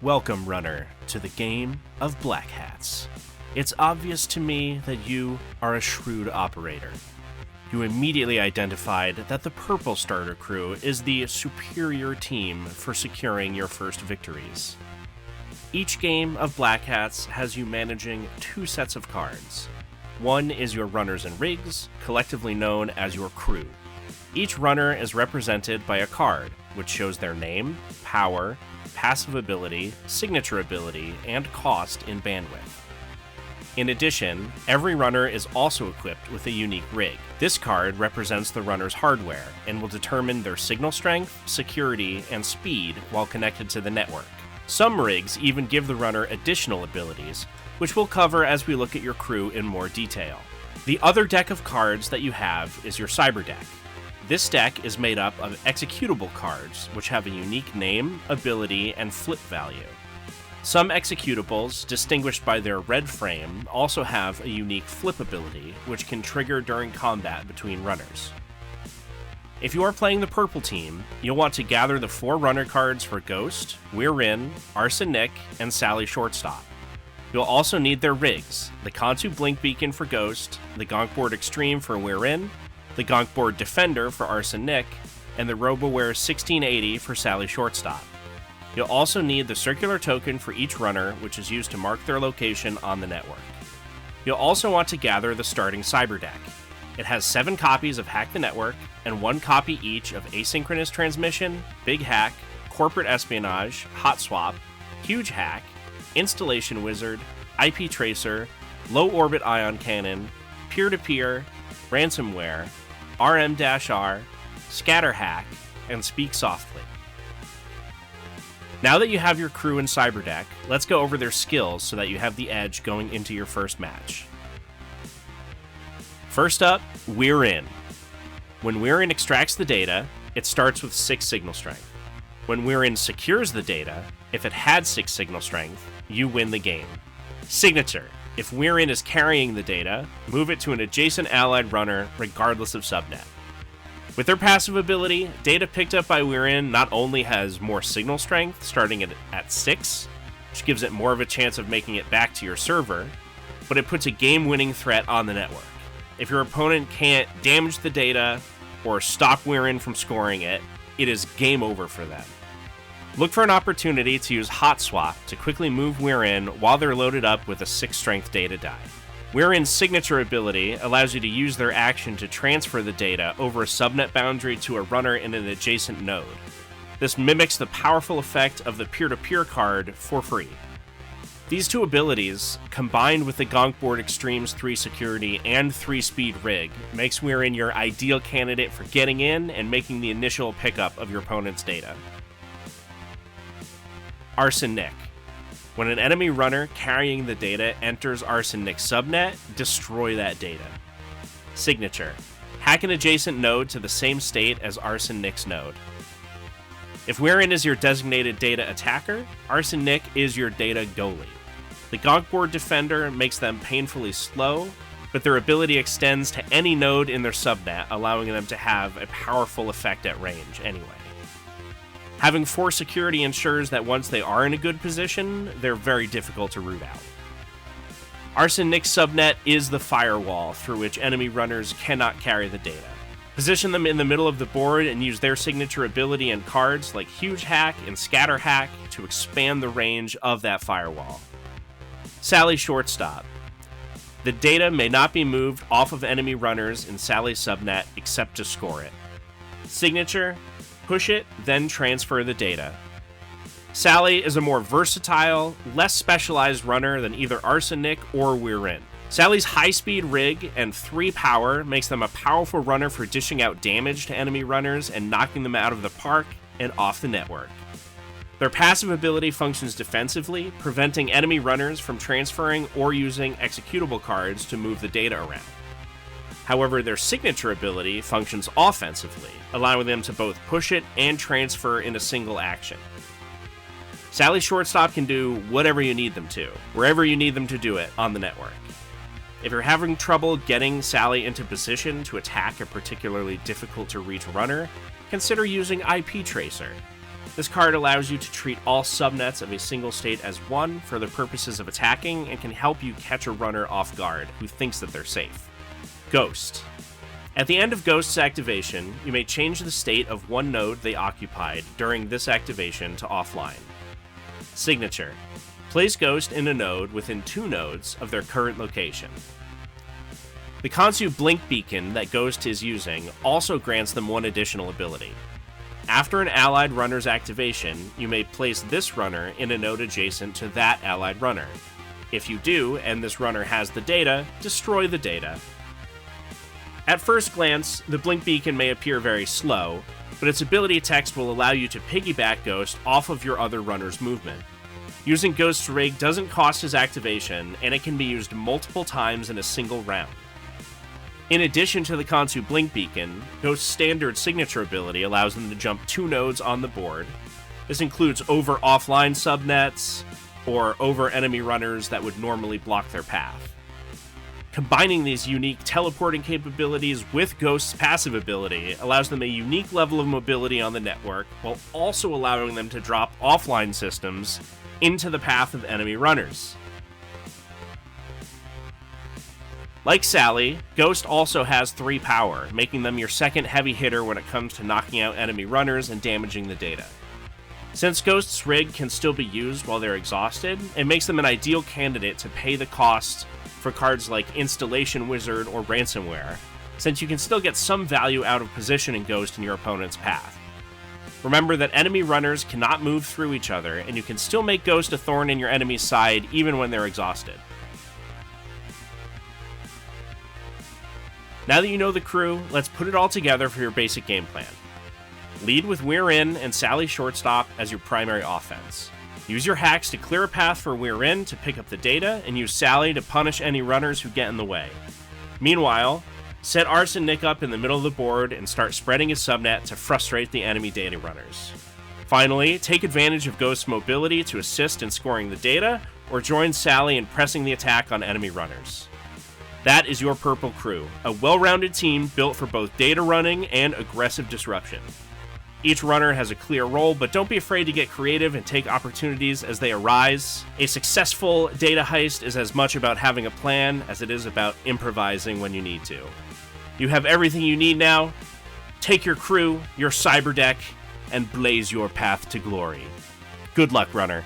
Welcome, runner, to the game of Black Hats. It's obvious to me that you are a shrewd operator. You immediately identified that the Purple Starter Crew is the superior team for securing your first victories. Each game of Black Hats has you managing two sets of cards. One is your runners and rigs, collectively known as your crew. Each runner is represented by a card, which shows their name, power, passive ability, signature ability, and cost in bandwidth. In addition, every runner is also equipped with a unique rig. This card represents the runner's hardware and will determine their signal strength, security, and speed while connected to the network. Some rigs even give the runner additional abilities, which we'll cover as we look at your crew in more detail. The other deck of cards that you have is your Cyber deck. This deck is made up of executable cards, which have a unique name, ability, and flip value. Some executables, distinguished by their red frame, also have a unique flip ability, which can trigger during combat between runners. If you are playing the purple team, you'll want to gather the 4 runner cards for Ghost, We're In, Arson Nick, and Sally Shortstop. You'll also need their rigs, the Kantu Blink Beacon for Ghost, the Gonkboard Extreme for We're In, the Gonkboard Defender for Arson Nick, and the RoboWare 1680 for Sally Shortstop. You'll also need the circular token for each runner, which is used to mark their location on the network. You'll also want to gather the starting Cyber deck. It has 7 copies of Hack the Network, and 1 copy each of Asynchronous Transmission, Big Hack, Corporate Espionage, Hot Swap, Huge Hack, Installation Wizard, IP Tracer, Low Orbit Ion Cannon, Peer-to-Peer, Ransomware, RM-R, Scatter Hack, and Speak Softly. Now that you have your crew and Cyber deck, let's go over their skills so that you have the edge going into your first match. First up, We're In. When We're In extracts the data, it starts with 6 signal strength. When We're In secures the data, if it had 6 signal strength, you win the game. Signature. If We're In is carrying the data, move it to an adjacent allied runner regardless of subnet. With their passive ability, data picked up by We're In not only has more signal strength, starting at 6, which gives it more of a chance of making it back to your server, but it puts a game-winning threat on the network. If your opponent can't damage the data or stop We're In from scoring it, it is game over for them. Look for an opportunity to use Hot Swap to quickly move We're In while they're loaded up with a 6 strength data die. We're In's signature ability allows you to use their action to transfer the data over a subnet boundary to a runner in an adjacent node. This mimics the powerful effect of the peer-to-peer card for free. These 2 abilities, combined with the Gonkboard Extreme's 3 security and 3 speed rig, makes We're In your ideal candidate for getting in and making the initial pickup of your opponent's data. Arson Nick. When an enemy runner carrying the data enters Arson Nick's subnet, destroy that data. Signature. Hack an adjacent node to the same state as Arson Nick's node. If We're In is your designated data attacker, Arson Nick is your data goalie. The Gonkboard Defender makes them painfully slow, but their ability extends to any node in their subnet, allowing them to have a powerful effect at range anyway. Having 4 security ensures that once they are in a good position, they're very difficult to root out. Arson Nick's subnet is the firewall through which enemy runners cannot carry the data. Position them in the middle of the board and use their signature ability and cards like Huge Hack and Scatter Hack to expand the range of that firewall. Sally Shortstop. The data may not be moved off of enemy runners in Sally's subnet except to score it. Signature. Push it, then transfer the data. Sally is a more versatile, less specialized runner than either Arson Nick or We're In. Sally's high-speed rig and 3 power makes them a powerful runner for dishing out damage to enemy runners and knocking them out of the park and off the network. Their passive ability functions defensively, preventing enemy runners from transferring or using executable cards to move the data around. However, their signature ability functions offensively, allowing them to both push it and transfer in a single action. Sally Shortstop can do whatever you need them to, wherever you need them to do it on the network. If you're having trouble getting Sally into position to attack a particularly difficult to reach runner, consider using IP Tracer. This card allows you to treat all subnets of a single state as one for the purposes of attacking and can help you catch a runner off guard who thinks that they're safe. Ghost. At the end of Ghost's activation, you may change the state of one node they occupied during this activation to offline. Signature. Place Ghost in a node within 2 nodes of their current location. The Kansu Blink Beacon that Ghost is using also grants them one additional ability. After an allied runner's activation, you may place this runner in a node adjacent to that allied runner. If you do, and this runner has the data, destroy the data. At first glance, the Blink Beacon may appear very slow, but its ability text will allow you to piggyback Ghost off of your other runner's movement. Using Ghost's rig doesn't cost his activation, and it can be used multiple times in a single round. In addition to the Kansu Blink Beacon, Ghost's standard signature ability allows them to jump 2 nodes on the board. This includes over offline subnets, or over enemy runners that would normally block their path. Combining these unique teleporting capabilities with Ghost's passive ability allows them a unique level of mobility on the network, while also allowing them to drop offline systems into the path of enemy runners. Like Sally, Ghost also has 3 power, making them your second heavy hitter when it comes to knocking out enemy runners and damaging the data. Since Ghost's rig can still be used while they're exhausted, it makes them an ideal candidate to pay the cost for cards like Installation Wizard or Ransomware, since you can still get some value out of positioning Ghost in your opponent's path. Remember that enemy runners cannot move through each other, and you can still make Ghost a thorn in your enemy's side even when they're exhausted. Now that you know the crew, let's put it all together for your basic game plan. Lead with We're In and Sally Shortstop as your primary offense. Use your hacks to clear a path for We're In to pick up the data, and use Sally to punish any runners who get in the way. Meanwhile, set Arson Nick up in the middle of the board and start spreading his subnet to frustrate the enemy data runners. Finally, take advantage of Ghost's mobility to assist in scoring the data, or join Sally in pressing the attack on enemy runners. That is your Purple Crew, a well-rounded team built for both data running and aggressive disruption. Each runner has a clear role, but don't be afraid to get creative and take opportunities as they arise. A successful data heist is as much about having a plan as it is about improvising when you need to. You have everything you need now. Take your crew, your cyber deck, and blaze your path to glory. Good luck, runner.